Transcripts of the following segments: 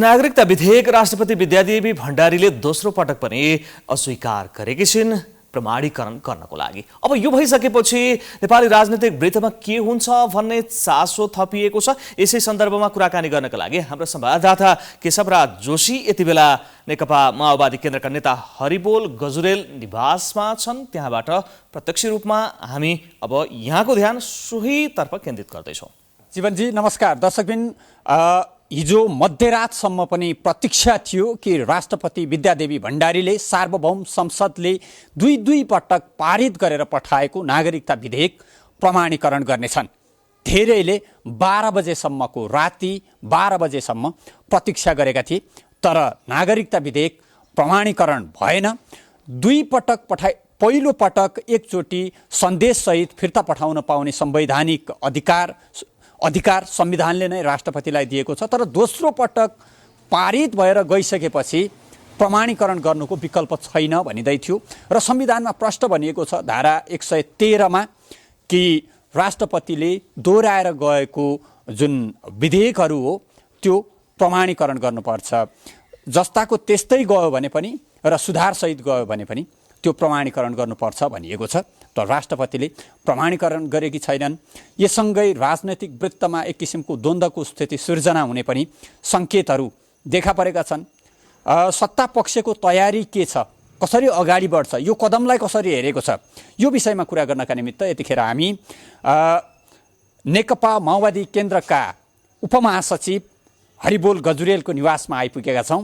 नागरिकता विधेयक राष्ट्रपति विद्यादेवी भण्डारीले दोस्रो पटक पनि अस्वीकार गरेकी छिन् प्रमाणीकरण गर्नको लागि। अब यो भइसकेपछि नेपाली राजनीतिक वृत्तमा के हुन्छ भन्ने चासो थपिएको छ। यसै सन्दर्भमा कुराकानी गर्नका लागि हाम्रो संवाददाता केशवराज जोशी यति बेला नेकपा माओवादी केन्द्रका नेता हरिबोल गजुरेल निवासमा छन्। त्यहाँबाट प्रत्यक्ष रूपमा हामी अब यहाँको ध्यान सोहीतर्फ केन्द्रित गर्दैछौँ। जीवनजी नमस्कार। दर्शकबिन, हिजो मध्यरातसम्म पनि प्रतीक्षा थियो कि राष्ट्रपति विद्यादेवी भण्डारीले सार्वभौम संसदले दुई पटक पारित गरेर पठाएको नागरिकता विधेयक प्रमाणीकरण गर्नेछन्। धेरैले 12 बजेसम्मको राति 12 बजेसम्म प्रतीक्षा गरेका थिए, तर नागरिकता विधेयक प्रमाणीकरण भएन। दुई पटक पहिलो पटक एकचोटि सन्देशसहित फिर्ता पठाउन पाउने संवैधानिक अधिकार संविधानले नै राष्ट्रपतिलाई दिएको छ, तर दोस्रो पटक पारित भएर गइसकेपछि प्रमाणीकरण गर्नुको विकल्प छैन भनिँदै थियो र संविधानमा प्रष्ट भनिएको छ धारा 113 मा कि राष्ट्रपतिले दोहोऱ्याएर गएको जुन विधेयकहरू हो त्यो प्रमाणीकरण गर्नुपर्छ। जस्ताको त्यस्तै गयो भने पनि र सुधारसहित गयो भने पनि त्यो प्रमाणीकरण गर्नुपर्छ भनिएको छ, तर राष्ट्रपतिले प्रमाणीकरण गरेकी छैनन्। यससँगै राजनैतिक वृत्तमा एक किसिमको द्वन्द्वको स्थिति सिर्जना हुने पनि सङ्केतहरू देखा परेका छन्। सत्ता पक्षको तयारी के छ, कसरी अगाडि बढ्छ, यो कदमलाई कसरी हेरेको छ, यो विषयमा कुरा गर्नका निमित्त यतिखेर हामी नेकपा माओवादी केन्द्रका उपमहासचिव हरिबोल गजुरेलको निवासमा आइपुगेका छौँ।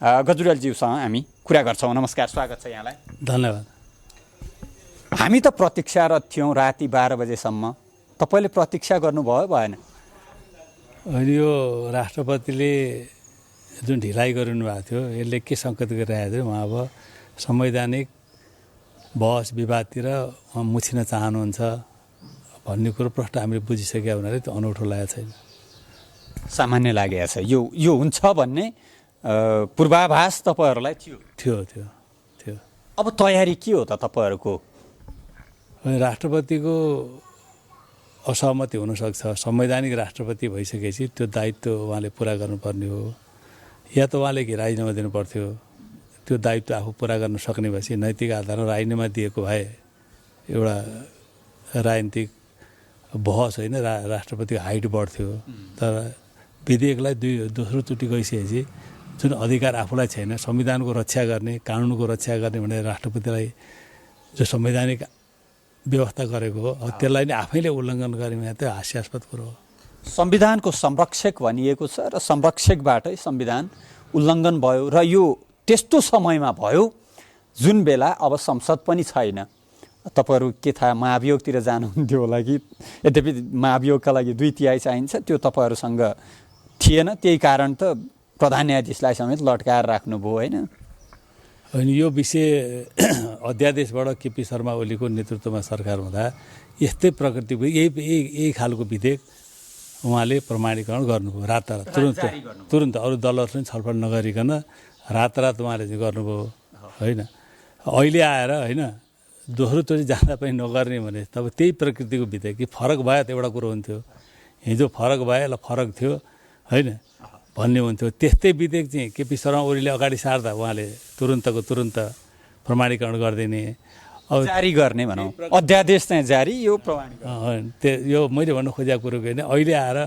गजुरेलज्यूसँग हामी कुरा गर्छौँ। नमस्कार, स्वागत छ यहाँलाई। धन्यवाद। हामी त प्रतीक्षारत थियौँ राति 12 बजेसम्म। तपाईँले प्रतीक्षा गर्नुभयो भएन? यो राष्ट्रपतिले जुन ढिलाइ गरिनु भएको थियो यसले के सङ्केत गरिरहेको थियो, उहाँ अब संवैधानिक बहस विवादतिर मुछिन चाहनुहुन्छ भन्ने कुरो प्रष्ट हामीले बुझिसक्यो हुनाले त्यो अनौठो लागेको छैन, सामान्य लागेको छ। यो हुन्छ भन्ने पूर्वाभास तपाईँहरूलाई थियो? थियो। अब तयारी के हो त तपाईँहरूको? राष्ट्रपतिको असहमति हुनसक्छ। संवैधानिक राष्ट्रपति भइसकेपछि त्यो दायित्व उहाँले पुरा गर्नुपर्ने हो, या त उहाँले राजीनामा दिनुपर्थ्यो। त्यो दायित्व आफू पुरा गर्न सक्ने भएपछि नैतिक आधारमा राजीनामा दिएको भए एउटा राजनीतिक बहस होइन, राष्ट्रपतिको हाइट बढ्थ्यो। तर विधेयकलाई दोस्रोचोटि गइसकेपछि जुन अधिकार आफूलाई छैन, संविधानको रक्षा गर्ने, कानुनको रक्षा गर्ने भनेर राष्ट्रपतिलाई जो संवैधानिक व्यवस्था गरेको हो त्यसलाई नै आफैले उल्लङ्घन गर्ने त्यो हास्यास्पद कुरो हो। संविधानको संरक्षक भनिएको छ र संरक्षकबाटै संविधान उल्लङ्घन भयो र यो त्यस्तो समयमा भयो जुन बेला अब संसद पनि छैन। तपाईँहरू के थाहा, महाभियोगतिर जानुहुन्थ्यो होला कि? यद्यपि महाभियोगका लागि 2/3 चाहिन्छ, त्यो तपाईँहरूसँग थिएन, त्यही कारण त प्रधान न्यायाधीशलाई समेत लट्काएर राख्नुभयो होइन? होइन, यो विषय अध्यादेशबाट केपी शर्मा ओलीको नेतृत्वमा सरकार हुँदा यस्तै प्रकृतिको यही खालको विधेयक उहाँले प्रमाणीकरण गर्नुभयो रातारात, तुरन्त अरू दलहरूसँग छलफल नगरिकन रातारात उहाँले चाहिँ गर्नुभयो होइन। अहिले आएर होइन दोस्रोचोटि जाँदा पनि नगर्ने भने तब त्यही प्रकृतिको विधेयक कि फरक भयो त एउटा कुरो हुन्थ्यो, हिजो फरक भयो ल फरक थियो होइन भन्ने हुन्थ्यो। त्यस्तै विधेयक चाहिँ केपी शर्मा ओलीले अगाडि सार्दा उहाँले तुरन्त प्रमाणीकरण गरिदिने, अब जारी गर्ने भनौँ, अध्यादेश चाहिँ जारी, यो प्रमाणीकरण यो मैले भन्नु खोजेको कुरो होइन। अहिले आएर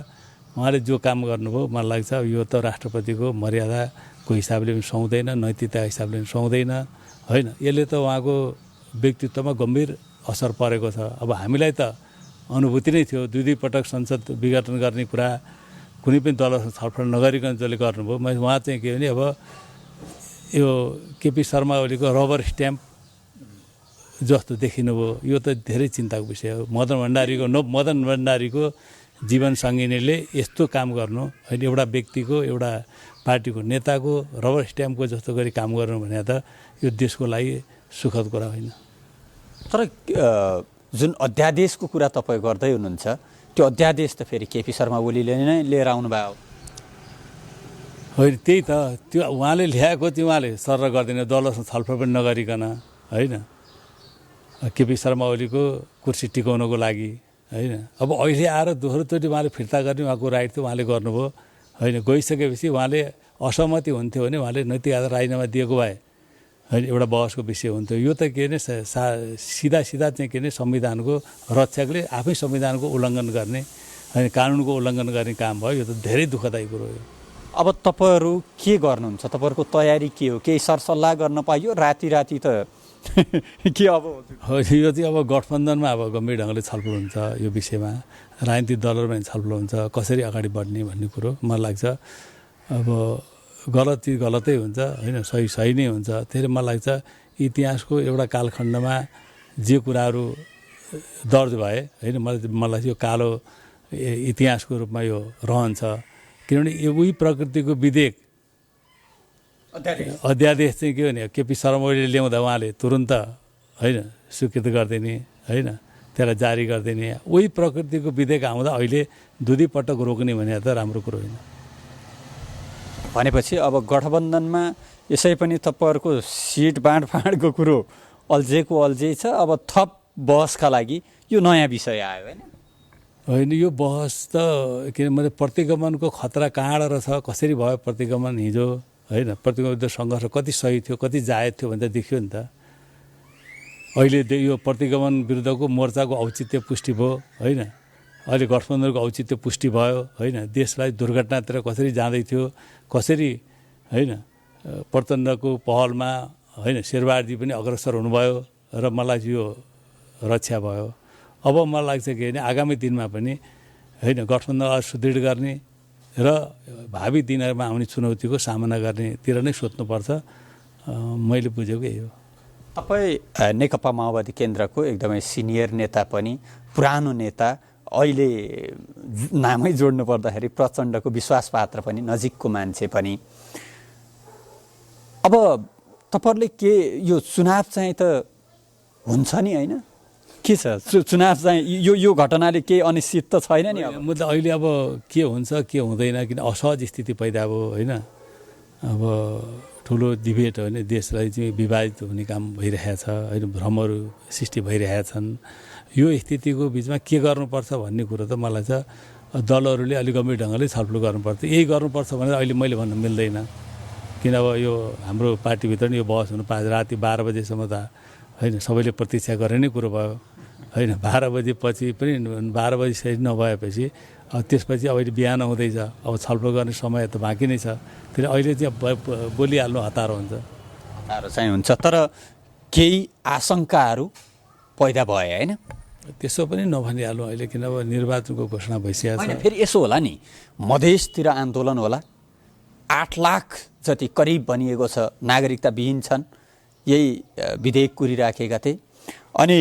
उहाँले जो काम गर्नुभयो मलाई लाग्छ यो त राष्ट्रपतिको मर्यादाको हिसाबले पनि सुहाउँदैन, नैतिकता हिसाबले पनि सुहाउँदैन होइन। यसले त उहाँको व्यक्तित्वमा गम्भीर असर परेको छ। अब हामीलाई त अनुभूति नै थियो, दुई पटक संसद विघटन गर्ने कुरा कुनै पनि दलसँग छलफल नगरिकन जसले गर्नुभयो। उहाँ चाहिँ के भने अब यो केपी शर्मा ओलीको रबर स्ट्याम्प जस्तो देखिनुभयो। यो त धेरै चिन्ताको विषय हो। मदन भण्डारीको जीवन सङ्गिनीले यस्तो काम गर्नु होइन, एउटा व्यक्तिको एउटा पार्टीको नेताको रबर स्ट्याम्पको जस्तो गरी काम गर्नु भने त यो देशको लागि सुखद कुरा होइन। तर जुन अध्यादेशको कुरा तपाईँ गर्दै हुनुहुन्छ, त्यो अध्यादेश त फेरि केपी शर्मा ओलीले नै लिएर आउनुभयो होइन? त्यही त, त्यो उहाँले ल्याएको त्यो उहाँले सर गर्दैन, दलसँग छलफल पनि नगरिकन होइन, केपी शर्मा ओलीको कुर्सी टिकाउनको लागि होइन। अब अहिले आएर दोस्रोचोटि उहाँले फिर्ता गर्ने उहाँको राइट त उहाँले गर्नुभयो होइन। गइसकेपछि उहाँले असहमति हुन्थ्यो भने उहाँले नैतिक आधार राजीनामा दिएको भए होइन एउटा बहसको विषय हुन्थ्यो। यो त के अरे सिधा चाहिँ के अरे संविधानको रक्षकले आफै संविधानको उल्लङ्घन गर्ने होइन कानुनको उल्लङ्घन गर्ने काम भयो। यो त धेरै दुःखदायी कुरो हो। अब तपाईँहरू के गर्नुहुन्छ? तपाईँहरूको तयारी के हो? केही सरसल्लाह गर्न पाइयो? राति त के अब यो चाहिँ अब गठबन्धनमा अब गम्भीर ढङ्गले छलफल हुन्छ यो विषयमा। राजनीतिक दलहरूमा छलफल हुन्छ कसरी अगाडि बढ्ने भन्ने कुरो। मलाई लाग्छ अब गलत चिज गलतै हुन्छ होइन, सही नै हुन्छ। त्यसैले मलाई लाग्छ इतिहासको एउटा कालखण्डमा जे कुराहरू दर्ज भए होइन, मलाई यो कालो इतिहासको रूपमा यो रहन्छ। किनभने उही प्रकृतिको विधेयक अध्यादेश चाहिँ के भने केपी शर्मा ओलीले ल्याउँदा उहाँले तुरुन्त होइन स्वीकृत गरिदिने होइन, त्यसलाई जारी गरिदिने। उही प्रकृतिको विधेयक आउँदा अहिले दुई पटक रोक्ने भने त राम्रो कुरो होइन। भनेपछि अब गठबन्धनमा यसै पनि तपाईँहरूको सिट बाँडफाँडको कुरो अल्झै छ। अब थप बहसका लागि यो नयाँ विषय आयो होइन। यो बहस त किनभने प्रतिगमनको खतरा कहाँबाट छ, कसरी भयो प्रतिगमन हिजो होइन, प्रतिगमन सङ्घर्ष कति सही थियो कति जायज थियो भने त देखियो नि त। अहिले यो प्रतिगमन विरुद्धको मोर्चाको औचित्य पुष्टि भयो होइन, अहिले गठबन्धनको औचित्य पुष्टि भयो होइन। देशलाई दुर्घटनातिर कसरी जाँदै थियो, कसरी होइन प्रचण्डको पहलमा होइन शेरबहादुरजी पनि अग्रसर हुनुभयो र मलाई यो रक्षा भयो। अब मलाई लाग्छ कि होइन आगामी दिनमा पनि होइन गठबन्धनलाई सुदृढ गर्ने र भावी दिनहरूमा आउने चुनौतीको सामना गर्नेतिर नै सोच्नुपर्छ। मैले बुझेको यही हो। तपाईँ नेकपा माओवादी केन्द्रको एकदमै सिनियर नेता पनि, पुरानो नेता, अहिले नामै जोड्नु पर्दाखेरि प्रचण्डको विश्वासपात्र पनि, नजिकको मान्छे पनि। अब तपाईँहरूले के यो चुनाव चाहिँ त हुन्छ नि होइन, के छ चुनाव चाहिँ यो घटनाले केही अनिश्चित त छैन नि? म त अहिले अब के हुन्छ के हुँदैन, किन असहज स्थिति पैदा भयो होइन। अब ठुलो डिबेट होइन, देशलाई चाहिँ विभाजित हुने काम भइरहेछ होइन, भ्रमहरू सृष्टि भइरहेछन्। यो स्थितिको बिचमा के गर्नुपर्छ भन्ने कुरो त मलाई चाहिँ दलहरूले अलिक गम्भीर ढङ्गले छलफल गर्नुपर्छ। यही गर्नुपर्छ भनेर अहिले मैले भन्न मिल्दैन, किन अब यो हाम्रो पार्टीभित्र नि यो बहस हुनु पाएछ। राति 12 बजेसम्म त होइन सबैले प्रतीक्षा गर्ने नै कुरो भयो होइन। 12 बजेपछि पनि 12 बजी सही नभएपछि त्यसपछि अब बिहान हुँदैछ, अब छलफल गर्ने समय त बाँकी नै छ। फेरि अहिले चाहिँ बोलिहाल्नु हतारो हुन्छ। हतारो चाहिँ हुन्छ, तर केही आशंकाहरू पैदा भए होइन? त्यसो पनि नभनिहाल्नु अहिले, किन अब निर्वाचनको घोषणा भइसकेको छ। फेरि यसो होला नि, मधेसतिर आन्दोलन होला, 8 लाख जति करिब भनिएको छ नागरिकता विहीन छन्, यही विधेयक कुरिराखेका थिए। अनि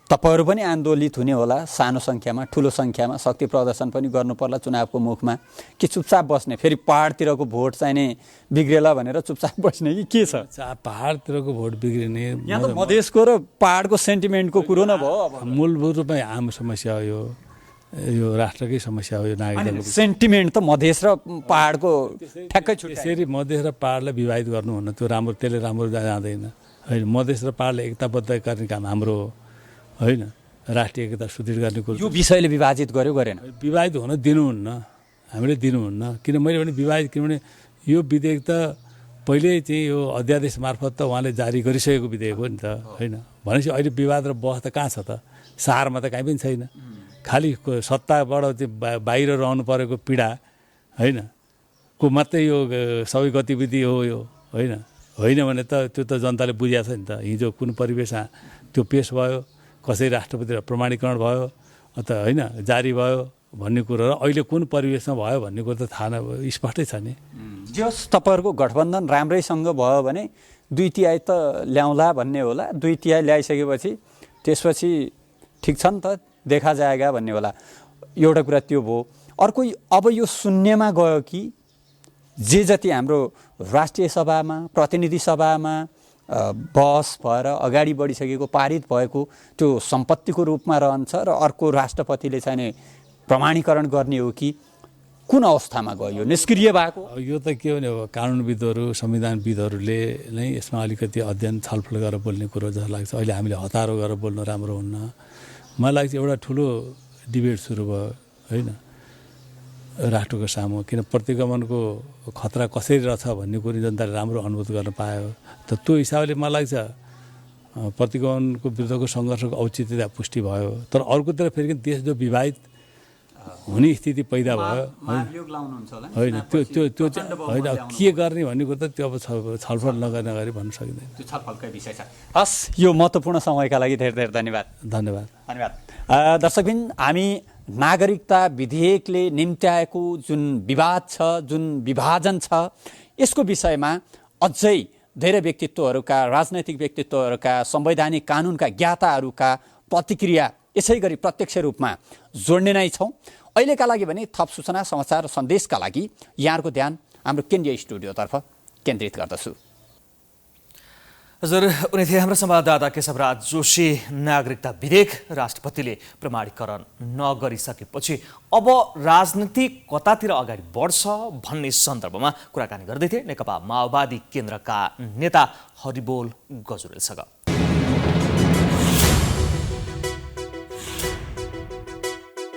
तपाईँहरू पनि आन्दोलित हुने होला, सानो सङ्ख्यामा ठुलो सङ्ख्यामा, शक्ति प्रदर्शन पनि गर्नु पर्ला चुनावको मुखमा, कि चुपचाप बस्ने? फेरि पहाडतिरको भोट चाहिने बिग्रेला भनेर चुपचाप बस्ने कि के छ? पहाडतिरको भोट बिग्रिने यहाँ त मधेसको र पहाडको सेन्टिमेन्टको कुरो न भयो। अब मूलभूत रूपमा आम समस्या हो यो राष्ट्रकै समस्या हो यो नागरिकको। सेन्टिमेन्ट त मधेस र पहाडको ठ्याक्कै छुट्टै। त्यसरी मधेस र पहाडलाई विभाजित गर्नु हुन त्यो राम्रो, त्यसले राम्रो जाँदैन होइन। मधेस र पहाडलाई एकताबद्ध गर्ने काम हाम्रो हो होइन, राष्ट्रिय एकता सुदृढ गर्ने कुरो। यो विषयले विभाजित गर्यो गरेन? विभाजित हुन दिनुहुन्न, हामीले दिनुहुन्न। किन मैले भने विभाजित, किनभने यो विधेयक त पहिले चाहिँ यो अध्यादेश मार्फत त उहाँले जारी गरिसकेको विधेयक हो नि त होइन। भनेपछि अहिले विवाद र बहस त कहाँ छ त? सारमा त कहीँ पनि छैन। खालि सत्ताबाट चाहिँ बाहिर रहनु परेको पीडा होइन को मात्रै यो सबै गतिविधि हो यो होइन। होइन भने त त्यो त जनताले बुझाएको छ नि त। हिजो कुन परिवेशमा त्यो पेस भयो, कसै राष्ट्रपति प्रमाणीकरण भयो त होइन, जारी भयो भन्ने कुरो, र अहिले कुन परिवेशमा भयो भन्ने कुरो त थाहा स्पष्टै छ नि। जस तपाईँहरूको गठबन्धन राम्रैसँग भयो भने 2 तिहाई त ल्याउँला भन्ने होला, 2 तिहाई ल्याइसकेपछि त्यसपछि ठिक छ नि त, देखा जाएगा भन्ने होला। एउटा कुरा त्यो भयो। अर्को अब यो शून्यमा गयो कि जे जति हाम्रो राष्ट्रिय सभामा, प्रतिनिधि सभामा बहस भएर अगाडि बढिसकेको पारित भएको त्यो सम्पत्तिको रूपमा रहन्छ र अर्को राष्ट्रपतिले चाहिँ प्रमाणीकरण गर्ने हो कि कुन अवस्थामा गयो? निष्क्रिय भएको यो त के भने अब कानुनविदहरू संविधानविदहरूले नै यसमा अलिकति अध्ययन छलफल गरेर बोल्ने कुरो जस्तो लाग्छ। अहिले हामीले हतारो गरेर बोल्नु राम्रो हुन्न। मलाई लाग्छ एउटा ठुलो डिबेट सुरु भयो होइन। राष्ट्रको सामु किन प्रतिगमनको खतरा कसरी रहेछ भन्ने कुरो जनताले राम्रो अनुभूत गर्न पायो त त्यो हिसाबले मलाई लाग्छ प्रतिगमनको विरुद्धको सङ्घर्षको औचित्यता पुष्टि भयो। तर अर्कोतिर फेरि देश जो विवाहित हुने स्थिति पैदा भयो होइन त्यो त्यो त्यो चाहिँ होइन के गर्ने भन्ने कुरो त त्यो अब छलफल नगर्ने गरी भन्न सकिँदैन। त्यो छलफलकै विषय छ। हस्, यो महत्त्वपूर्ण समयका लागि धेरै धेरै धन्यवाद। धन्यवाद। दर्शकबिन, हामी नागरिकता विधेयकले निम्त्याएको जुन विवाद छ, जुन विभाजन छ, यसको विषयमा अझै धेरै व्यक्तित्वहरूका, राजनैतिक व्यक्तित्वहरूका, संवैधानिक कानुनका ज्ञाताहरूका प्रतिक्रिया यसै गरी प्रत्यक्ष रूपमा जोड्ने नै छौँ। अहिलेका लागि भने थप सूचना, समाचार, सन्देशका लागि यहाँहरूको ध्यान हाम्रो केन्द्रीय स्टुडियोतर्फ केन्द्रित गर्दछु। हजुर, उनी थिए हाम्रो संवाददाता केशवराज जोशी। नागरिकता विधेयक राष्ट्रपतिले प्रमाणीकरण नगरिसकेपछि अब राजनीति कतातिर अगाडि बढ्छ भन्ने सन्दर्भमा कुराकानी गर्दै थिए नेकपा माओवादी केन्द्रका नेता हरिबोल गजुरेलसँग।